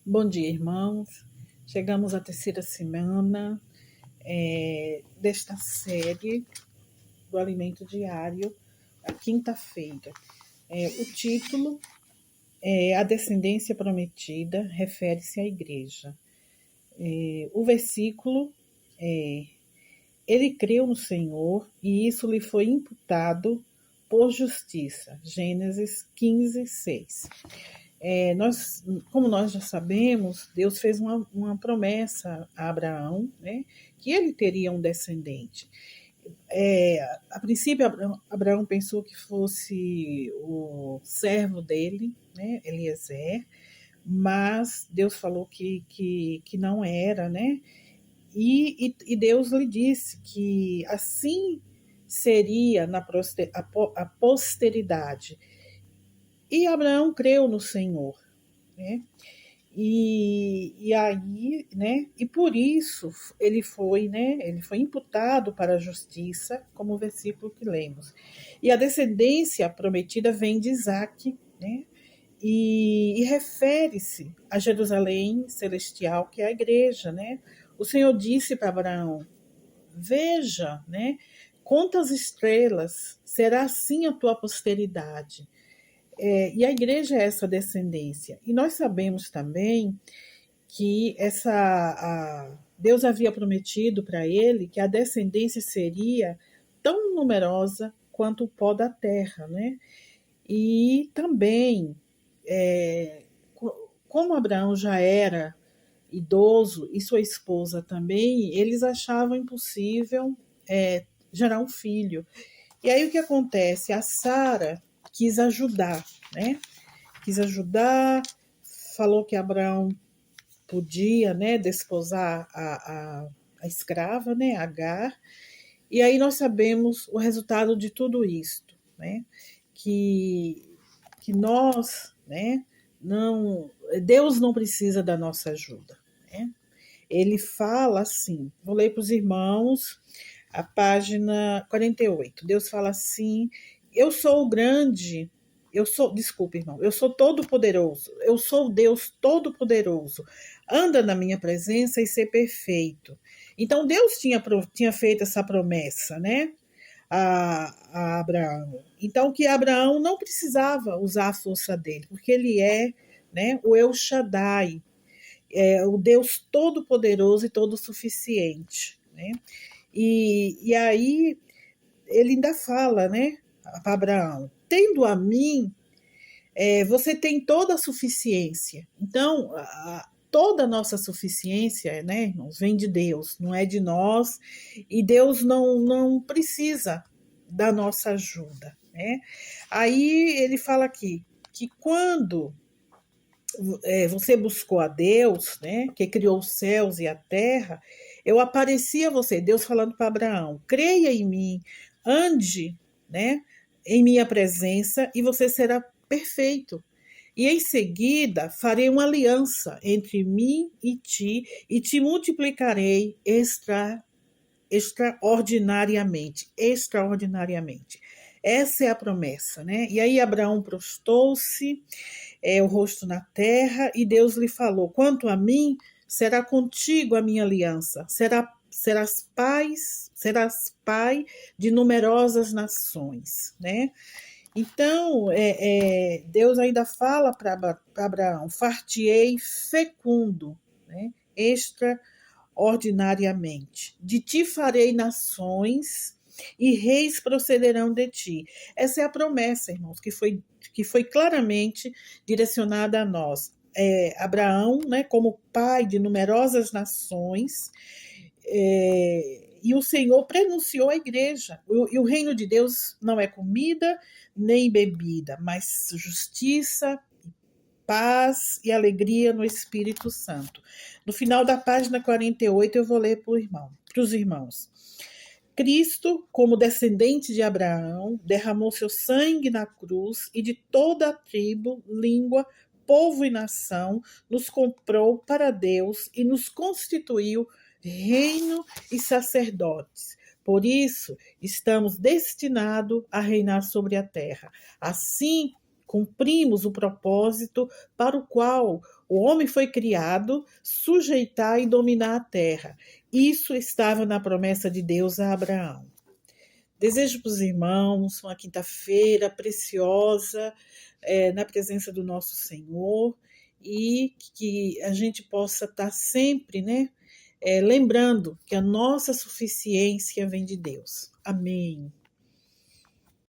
Bom dia, irmãos. Chegamos à terceira semana desta série do Alimento Diário, a quinta-feira. O título é A Descendência Prometida, refere-se à igreja. O versículo é: Ele creu no Senhor e isso lhe foi imputado por justiça. Gênesis 15, 6. Como nós já sabemos, Deus fez uma promessa a Abraão, né, que ele teria um descendente. A princípio, Abraão pensou que fosse o servo dele, né, Eliezer, mas Deus falou que não era, né? E Deus lhe disse que assim seria a posteridade. E Abraão creu no Senhor, né? E aí, né? E por isso ele foi, né? Ele foi imputado para a justiça, como o versículo que lemos. E a descendência prometida vem de Isaque, né? E refere-se a Jerusalém celestial, que é a igreja, né? O Senhor disse para Abraão: Veja, né? Conta as estrelas, será assim a tua posteridade. E a igreja é essa descendência. E nós sabemos também que Deus havia prometido para ele que a descendência seria tão numerosa quanto o pó da terra, né? E também, como Abraão já era idoso e sua esposa também, eles achavam impossível gerar um filho. E aí o que acontece? A Sara quis ajudar, né? Quis ajudar, falou que Abraão podia, né, desposar a escrava, né, Agar. E aí nós sabemos o resultado de tudo isto, né? Que, que nós, né, não, Deus não precisa da nossa ajuda, né? Ele fala assim, vou ler para os irmãos, a página 48. Deus fala assim: Eu sou o grande, desculpe, irmão, eu sou todo-poderoso, eu sou o Deus todo-poderoso. Anda na minha presença e ser perfeito. Então Deus tinha feito essa promessa, né? A Abraão. Então que Abraão não precisava usar a força dele, porque ele é, né, o El Shaddai, o Deus todo-poderoso e todo-suficiente, né? E aí ele ainda fala, né, para Abraão: tendo a mim, você tem toda a suficiência. Então, toda a nossa suficiência, né, irmãos, vem de Deus, não é de nós, e Deus não precisa da nossa ajuda, né? Aí ele fala aqui que quando você buscou a Deus, né, que criou os céus e a terra, eu apareci a você, Deus falando para Abraão: creia em mim, ande, né, em minha presença e você será perfeito. E em seguida farei uma aliança entre mim e te multiplicarei extraordinariamente, extraordinariamente. Essa é a promessa, né? E aí Abraão prostrou-se, o rosto na terra, e Deus lhe falou: quanto a mim, será contigo a minha aliança, serás pai de numerosas nações, né? Então, Deus ainda fala para Abraão: far-te-ei fecundo, né? Extraordinariamente. De ti farei nações e reis procederão de ti. Essa é a promessa, irmãos, que foi claramente direcionada a nós. Abraão, né, como pai de numerosas nações, e o Senhor prenunciou a igreja. E o reino de Deus não é comida nem bebida, mas justiça, paz e alegria no Espírito Santo. No final da página 48, eu vou ler para os irmãos. Cristo, como descendente de Abraão, derramou seu sangue na cruz e de toda a tribo, língua, povo e nação nos comprou para Deus e nos constituiu reino e sacerdotes. Por isso, estamos destinados a reinar sobre a terra. Assim cumprimos o propósito para o qual o homem foi criado, sujeitar e dominar a terra. Isso estava na promessa de Deus a Abraão. Desejo para os irmãos uma quinta-feira preciosa, na presença do nosso Senhor, e que a gente possa estar sempre, lembrando que a nossa suficiência vem de Deus. Amém.